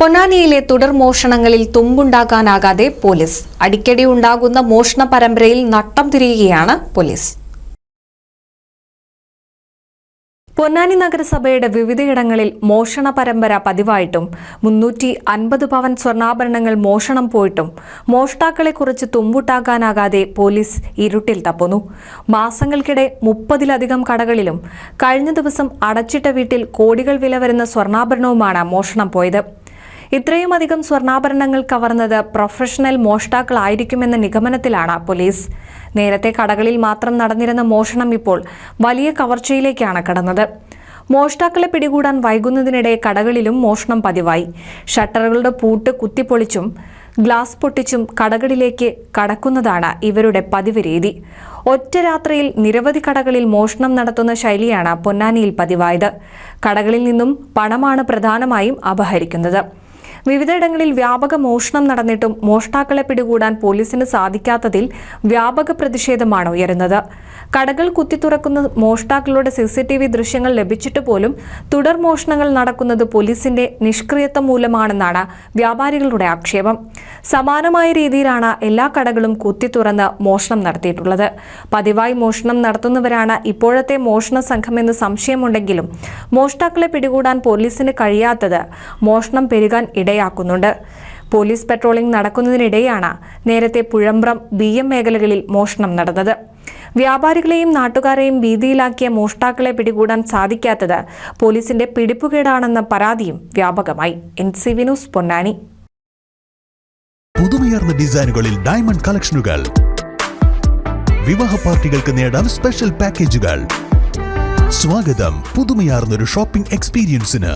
പൊന്നാനിയിലെ തുടർ മോഷണങ്ങളിൽ തുമ്പുണ്ടാക്കാനാകാതെ പോലീസ്. അടിക്കടി ഉണ്ടാകുന്ന മോഷണ പരമ്പരയിൽ നട്ടം തിരിയുകയാണ് പോലീസ്. പൊന്നാനി നഗരസഭയുടെ വിവിധയിടങ്ങളിൽ മോഷണ പരമ്പര പതിവായിട്ടും 350 പവൻ സ്വർണ്ണാഭരണങ്ങൾ മോഷണം പോയിട്ടും മോഷ്ടാക്കളെക്കുറിച്ച് തുമ്പുണ്ടാക്കാനാകാതെ പോലീസ് ഇരുട്ടിൽ തപ്പുന്നു. മാസങ്ങൾക്കിടെ 30-ലധികം കടകളിലും കഴിഞ്ഞ ദിവസം അടച്ചിട്ട വീട്ടിൽ കോടികൾ വില വരുന്ന സ്വർണ്ണാഭരണവുമാണ് മോഷണം പോയത്. ഇത്രയുമധികം സ്വർണ്ണാഭരണങ്ങൾ കവർന്നത് പ്രൊഫഷണൽ മോഷ്ടാക്കളായിരിക്കുമെന്ന നിഗമനത്തിലാണ് പോലീസ്. നേരത്തെ കടകളിൽ മാത്രം നടന്നിരുന്ന മോഷണം ഇപ്പോൾ വലിയ കവർച്ചയിലേക്കാണ് കടന്നത്. മോഷ്ടാക്കളെ പിടികൂടാൻ വൈകുന്നതിനിടെ കടകളിലും മോഷണം പതിവായി. ഷട്ടറുകളുടെ പൂട്ട് കുത്തിപ്പൊളിച്ചും ഗ്ലാസ് പൊട്ടിച്ചും കടകളിലേക്ക് കടക്കുന്നതാണ് ഇവരുടെ പതിവ് രീതി. ഒറ്റ രാത്രിയിൽ നിരവധി കടകളിൽ മോഷണം നടത്തുന്ന ശൈലിയാണ് പൊന്നാനിയിൽ പതിവായത്. കടകളിൽ നിന്നും പണമാണ് പ്രധാനമായും അപഹരിക്കുന്നത്. വിവിധയിടങ്ങളിൽ വ്യാപക മോഷണം നടന്നിട്ടും മോഷ്ടാക്കളെ പിടികൂടാൻ പോലീസിന് സാധിക്കാത്തതിൽ വ്യാപക പ്രതിഷേധമാണ് ഉയരുന്നത്. കടകൾ കുത്തിത്തുറക്കുന്ന മോഷ്ടാക്കളുടെ CCTV ദൃശ്യങ്ങൾ ലഭിച്ചിട്ട് പോലും തുടർ മോഷണങ്ങൾ നടക്കുന്നത് പോലീസിന്റെ നിഷ്ക്രിയത്വം മൂലമാണെന്നാണ് വ്യാപാരികളുടെ ആക്ഷേപം. സമാനമായ രീതിയിലാണ് എല്ലാ കടകളും കുത്തിത്തുറന്ന് മോഷണം നടത്തിയിട്ടുള്ളത്. പതിവായി മോഷണം നടത്തുന്നവരാണ് ഇപ്പോഴത്തെ മോഷണ സംഘമെന്ന് സംശയമുണ്ടെങ്കിലും മോഷ്ടാക്കളെ പിടികൂടാൻ പോലീസിന് കഴിയാത്തത് മോഷണം പെരുകാൻ ഇടയാക്കുന്നുണ്ട്. പോലീസ് പെട്രോളിംഗ് നടക്കുന്നതിനിടെയാണ് നേരത്തെ പുഴമ്പ്രം BM മേഖലകളിൽ മോഷണം നടന്നത്. വ്യാപാരികളെയും നാട്ടുകാരെയും ഭീതിയിലാക്കിയ മോഷ്ടാക്കളെ പിടികൂടാൻ സാധിക്കാത്തത് പോലീസിന്റെ പിടിപ്പുകേടാണെന്ന പരാതിയും വ്യാപകമായി. NCV news Ponnani. പുതുമയാർന്ന ഡിസൈനുകളിൽ ഡയമണ്ട് കളക്ഷനുകൾ, വിവാഹ പാർട്ടികൾക്ക് നേടാൻ സ്പെഷ്യൽ പാക്കേജുകൾ. സ്വാഗതം പുതുമയാർന്നൊരു ഷോപ്പിംഗ് എക്സ്പീരിയൻസിന്.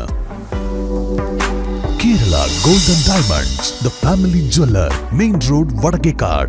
Kerala Golden Diamonds, the family jeweler, Main Road, Vadakekad.